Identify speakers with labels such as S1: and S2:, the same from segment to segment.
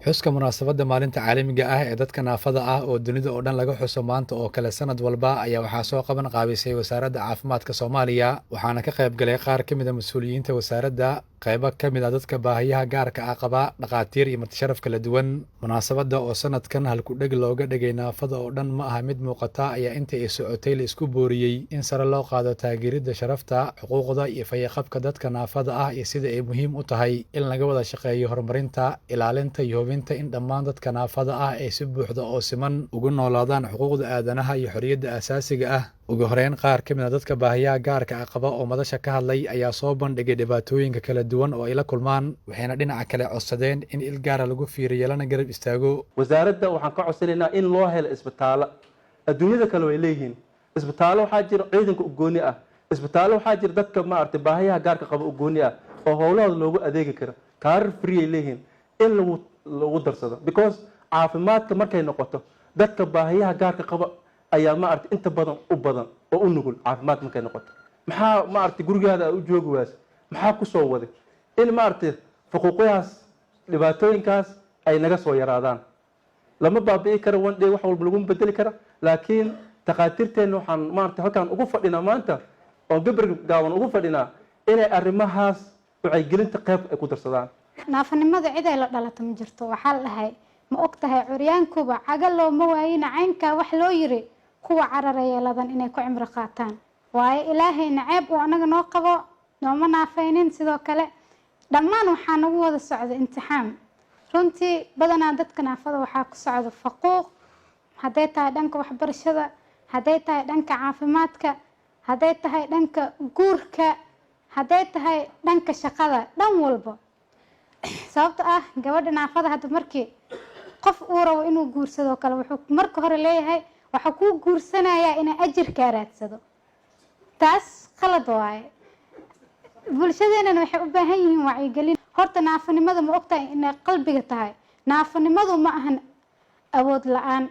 S1: xuska munaasabadda maalinta caalamiga ah ee dadka naafada ah oo dunida oo dhan laga xuso maanta oo kale sanad walba ayaa waxaa soo qaban qaabisay wasaaradda caafimaadka Soomaaliya waxaana ka qayb galay qaar ka mid ah mas'uuliyiinta wasaaradda qaybo ka mid ah dadka baahiyaha gaarka ah qaba dhaqaatiir iyo martisharaf kala duwan munaasabadda oo sanadkan halku dhig looga dhigay naafada oo dhan ma aha mid muuqata ayaa inta ay socotay la isku booriyey in sare loo qaado taageeridda sharafta xuquuqda iyo fayo-qabka dadka naafada ah iyo sida ay muhiim u tahay in laga wada shaqeeyo horumarinta ilaalinta iyo in dhammaan dadka naafada ah ay si buuxda oo siman ugu noolaadaan xuquuqda aadanaha iyo xorriyadda aasaasiga ah ugu horeyn qaar ka mid ah dadka baahiyaha gaarka ah qaba oo madasha ka hadlay ayaa soo bandhigay dhibaatooyinka kala duwan oo ay la kulmaan waxayna dhinaca kale codsadeen in il gaara lagu fiiriyo lana garab istaago
S2: wasaaradda waxaan ka codsanaynaa in loo helo isbitaallo adduunyada kale way leeyihiin isbitaallo waxaa jira ciidanka ugooni ah isbitaallo waxaa jira dadka maaragtay baahiyaha gaarka qaba ugooni ah oo howlahooda loogu adeegi karo kaarar free ay leeyihiin in lagu darsado because caafimaadka markay noqoto dadka baahiyaha gaarka qaba ayaa maaragtay inta badan oo u nugul caafimaad markay noqoto maxaa maaragtay gurigaada u joogi waas maxaa ku soo waday in maaragtay xuquuqyahaas dhibaatooyinkaas ay naga soo yaraadaan lama baabi'i karo one day wax walba lagu bedeli kara laakiin takhaatiirteena waxaan maaragtay halkaan ugu fadhinaa maanta oo gabar gaaban ugu fadhinaa inay arrimahaas wacyigelinta qayb ay ku darsadaan
S3: naafanimada cid ay la dhalato ma jirto waxaa la dhahay ma og tahay curyaankuba caga looma waayina caynkaa wax loo yiri kuwa carareyeeladan inay ku cimro qaataan waayo ilaahay naceeb uu anaga noo qabo nooma naafaynin sidoo kale dhammaan waxaa nagu wada socda imtixaan runtii badanaa dadka naafada waxaa ku socda faquuq hadday tahay dhanka waxbarashada hadday tahay dhanka caafimaadka hadday tahay dhanka guurka hadday tahay dhanka shaqada dhan walba sababta ah gabadha naafada hadda markii qof uu rabo inuu guursado kale wuxuu marka hore leeyahay waxa ku guursanayaa inay ajir ka raadsado taas qalad waaye bulshadeena waxay u baahan yihiin wacyigelin horta naafanimada ma ogtahay inay qalbiga tahay naafanimadu ma ahan awood la-aan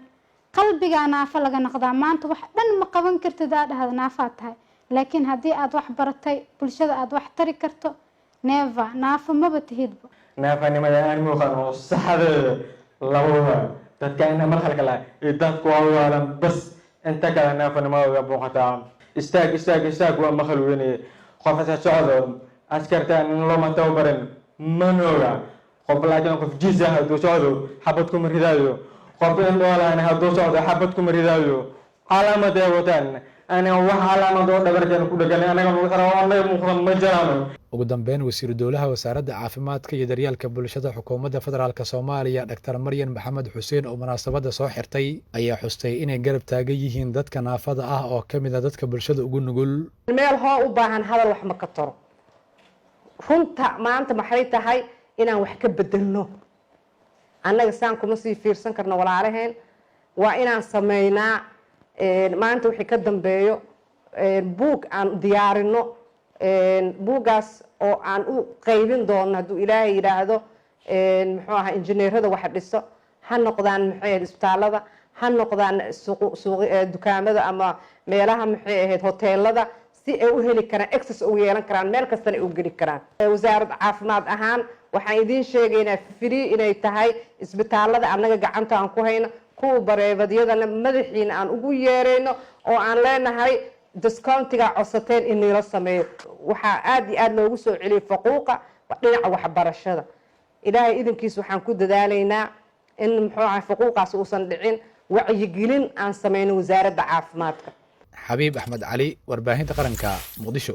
S3: qalbiga naafa laga noqdaa maanta wax dhan ma qaban kartid aad dhahdo naafaad tahay laakiin haddii aad wax baratay bulshada aad wax tari karto neeva naafa maba tihidba
S4: naafanimada aan muuqan oo saxadeeda labuba dadka ina marhalka la dadku waa bas inta kale naafanimada muuqataa istaag waa mahal weyn qofka socdo askartaan loo ma tababarin manooga qof laakiin qof jiisa haduu socdo xabad ku maridaayo qof in doolaana haduu socdo xabad ku maridaayo calaamada wataan ana wax calaamado dhabarkan ku dhagan anaga muuqan ma jiraan
S1: ugu dambeyn wasiir dowlaha wasaaradda caafimaadka iyo daryeelka bulshada xukuumadda federaalka Soomaaliya Dr. Maryan Maxamed Xuseen oo munaasabadda soo xirtay ayaa xustay inay garab taagan yihiin dadka naafada ah oo kamid ah dadka bulshada ugu nugul
S5: meel hoo u baahan hadal wax ma ka taro runta maanta maxay tahay inaan wax ka bedelno annaga saan kuma sii fiirsan karno walaalaheen waa inaan sameynaa maanta wixii ka dambeeyo buug aan diyaarino buugaas oo aan u qaybin doono hadduu ilaahay yidhaahdo muxuu ahaa injineerada wax dhiso ha noqdaan maxay ahayd isbitaalada ha noqdaan dukaamada ama meelaha maxay ahayd hoteelada si ay u heli karaan access ugu yeelan karaan meel kastana ay u geli karaan wasaaradda caafimaad ahaan waxaan idiin sheegaynaa free inay tahay isbitaalada annaga gacanta aan ku hayno kuwa bareebadyadana madaxiina aan ugu yeerayno oo aan leenahay discountiga codsateen in la sameeyo waxaa aad iyo aad loogu soo celiyay faquuqa dhinaca waxbarashada ilaahay idinkiis waxaan ku dadaalaynaa in muxuu ahaa faquuqaas uusan dhicin wacyigelin aan sameyno wasaaradda caafimaadka
S1: xabiib axmed cali warbaahinta qaranka muqdisho